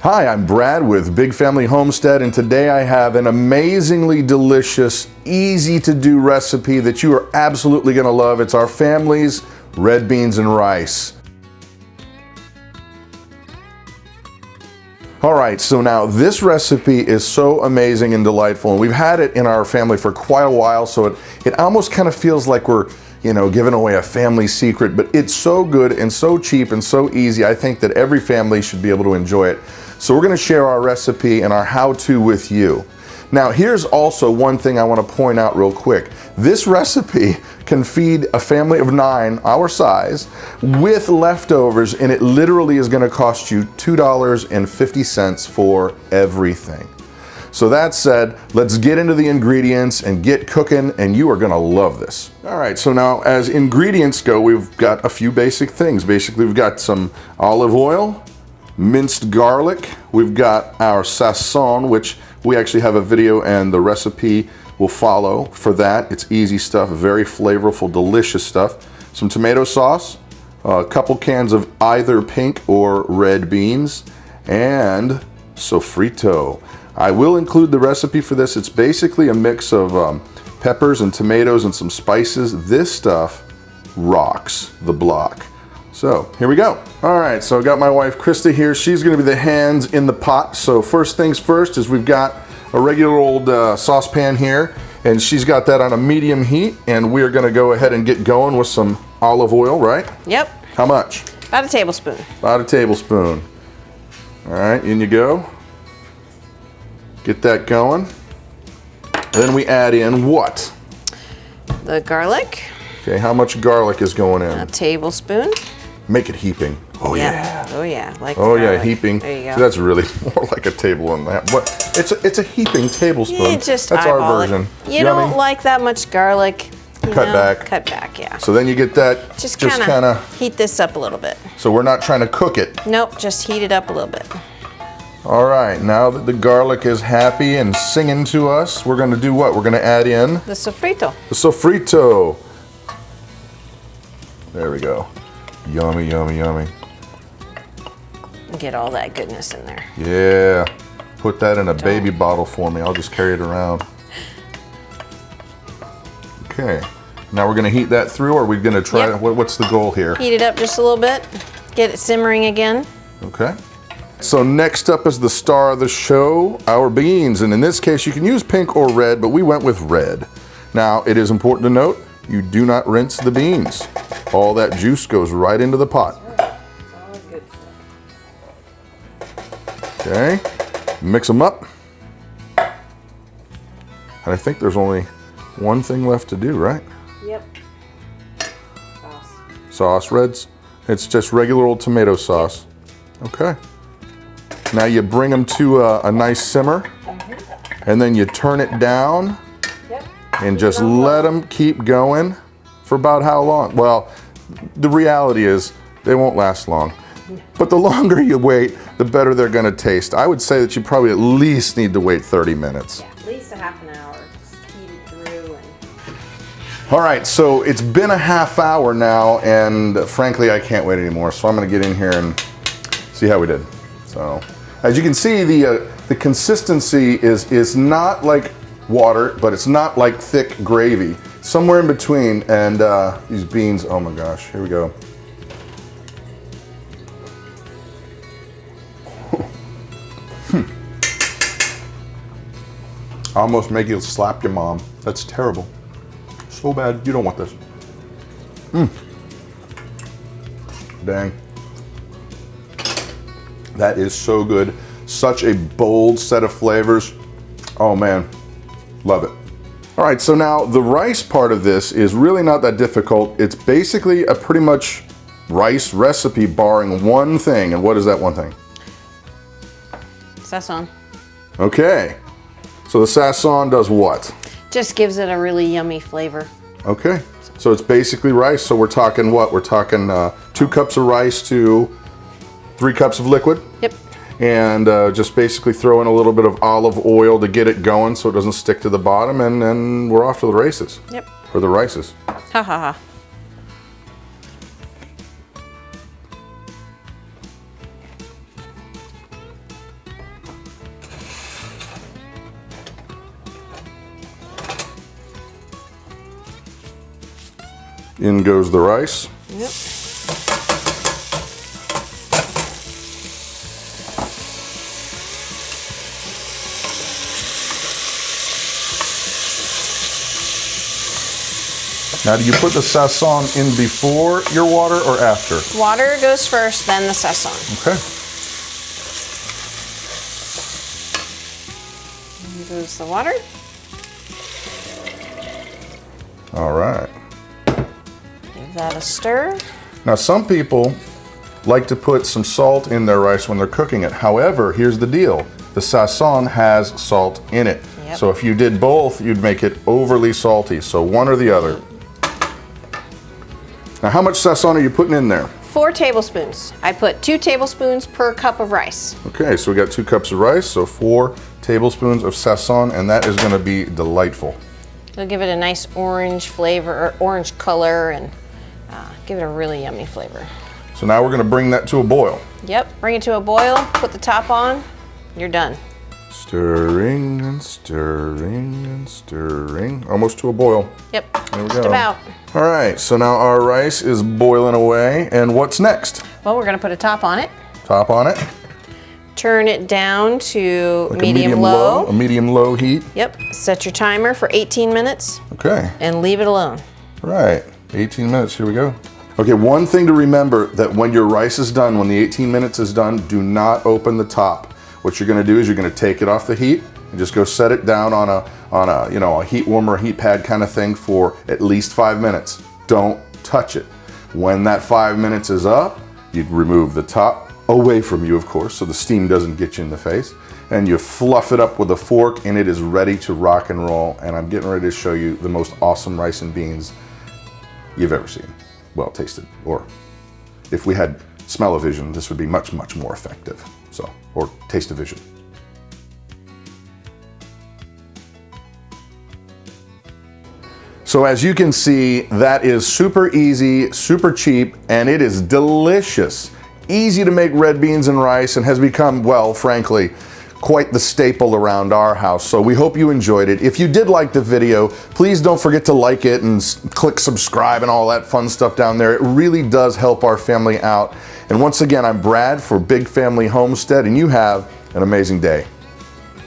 Hi, I'm Brad with Big Family Homestead, and today I have an amazingly delicious, easy to do recipe that you are absolutely going to love. It's our family's red beans and rice. All right, so now this recipe is so amazing and delightful, and we've had it in our family for quite a while, so it almost kind of feels like we're, giving away a family secret, but it's so good and so cheap and so easy. I think that every family should be able to enjoy it. So we're gonna share our recipe and our how-to with you. Now, here's also one thing I wanna point out real quick. This recipe can feed a family of 9, our size, with leftovers, and it literally is gonna cost you $2.50 for everything. So that said, let's get into the ingredients and get cooking, and you are gonna love this. All right, so now as ingredients go, we've got a few basic things. Basically, we've got some olive oil, minced garlic, we've got our sazon, which we actually have a video and the recipe will follow for that. It's easy stuff, very flavorful, delicious stuff. Some tomato sauce, a couple cans of either pink or red beans, and sofrito. I will include the recipe for this. It's basically a mix of peppers and tomatoes and some spices. This stuff rocks the block. So here we go. All right, so I got my wife Christa here. She's gonna be the hands in the pot. So first things first is we've got a regular old saucepan here, and she's got that on a medium heat, and we're gonna go ahead and get going with some olive oil, right? Yep. How much? About a tablespoon. About a tablespoon. All right, in you go. Get that going. Then we add in what? The garlic. Okay, how much garlic is going in? A tablespoon. Make it heaping. Oh yeah. Oh yeah. Like oh garlic. Yeah, heaping. There you go. So that's really more like a table and that. But it's a heaping tablespoon. You just that's our eyeball version. it. You don't like that much garlic. Cut back. Cut back, yeah. So then you get that. Just kind of heat this up a little bit. So we're not trying to cook it. Nope, just heat it up a little bit. All right, now that the garlic is happy and singing to us, we're gonna do what? We're gonna add in the sofrito. The sofrito. There we go. Yummy, yummy, yummy. Get all that goodness in there. Yeah. Put that in a baby bottle for me. I'll just carry it around. Okay. Now we're gonna heat that through, or are we gonna try? Yep. What's the goal here? Heat it up just a little bit. Get it simmering again. Okay. So next up is the star of the show, our beans. And in this case, you can use pink or red, but we went with red. Now, it is important to note, you do not rinse the beans. All that juice goes right into the pot. Okay, mix them up. And I think there's only one thing left to do, right? Yep. Sauce, reds. It's just regular old tomato sauce. Okay. Now you bring them to a nice simmer, and then you turn it down, and just let them keep going for about how long? Well, the reality is they won't last long, but the longer you wait, the better they're gonna taste. I would say that you probably at least need to wait 30 minutes. Yeah, at least a half an hour, just heat it through. All right, so it's been a half hour now, and frankly, I can't wait anymore, so I'm gonna get in here and see how we did. So, as you can see, the consistency is not like water, but it's not like thick gravy. Somewhere in between, and these beans, oh my gosh, here we go. Almost make you slap your mom. That's terrible. So bad, you don't want this. Dang. That is so good. Such a bold set of flavors. Oh man, love it. All right, so now the rice part of this is really not that difficult. It's basically a pretty much rice recipe barring one thing. And what is that one thing? Sazon. Okay, so the sazon does what? Just gives it a really yummy flavor. Okay, so it's basically rice. So we're talking what? We're talking 2 cups of rice to 3 cups of liquid. Yep. And just basically throw in a little bit of olive oil to get it going so it doesn't stick to the bottom, and then we're off to the races. Yep. Or the rices. Ha ha ha. In goes the rice. Yep. Now, do you put the sazon in before your water or after? Water goes first, then the sazon. Okay. Here goes the water. All right. Give that a stir. Now, some people like to put some salt in their rice when they're cooking it. However, here's the deal. The sazon has salt in it. Yep. So if you did both, you'd make it overly salty. So one or the other. Now, how much sazon are you putting in there? 4 tablespoons. I put 2 tablespoons per cup of rice. Okay, so we got 2 cups of rice, so 4 tablespoons of sazon, and that is going to be delightful. It'll give it a nice orange flavor, or orange color, and give it a really yummy flavor. So now we're going to bring that to a boil. Yep, bring it to a boil, put the top on, you're done. Stirring and stirring and stirring. Almost to a boil. Yep, There we just go. about. All right, so now our rice is boiling away, and what's next? Well, we're gonna put a top on it. Top on it. Turn it down to Like medium-low. a medium-low heat. Yep, set your timer for 18 minutes Okay, and leave it alone. all right, 18 minutes, here we go. Okay, one thing to remember, that when your rice is done, when the 18 minutes is done, do not open the top. What you're gonna do is you're gonna take it off the heat and just go set it down on a heat warmer, heat pad kind of thing for at least 5 minutes. Don't touch it. When that 5 minutes is up, you'd remove the top away from you, of course, so the steam doesn't get you in the face. And you fluff it up with a fork and it is ready to rock and roll. And I'm getting ready to show you the most awesome rice and beans you've ever seen. Well, tasted, or if we had smell-o-vision, this would be much, much more effective. So, or taste-o-vision. So as you can see, that is super easy, super cheap, and it is delicious. Easy to make red beans and rice, and has become, well, frankly, quite the staple around our house. So we hope you enjoyed it. If you did like the video, please don't forget to like it and click subscribe and all that fun stuff down there. It really does help our family out. And once again, I'm Brad for Big Family Homestead, and you have an amazing day.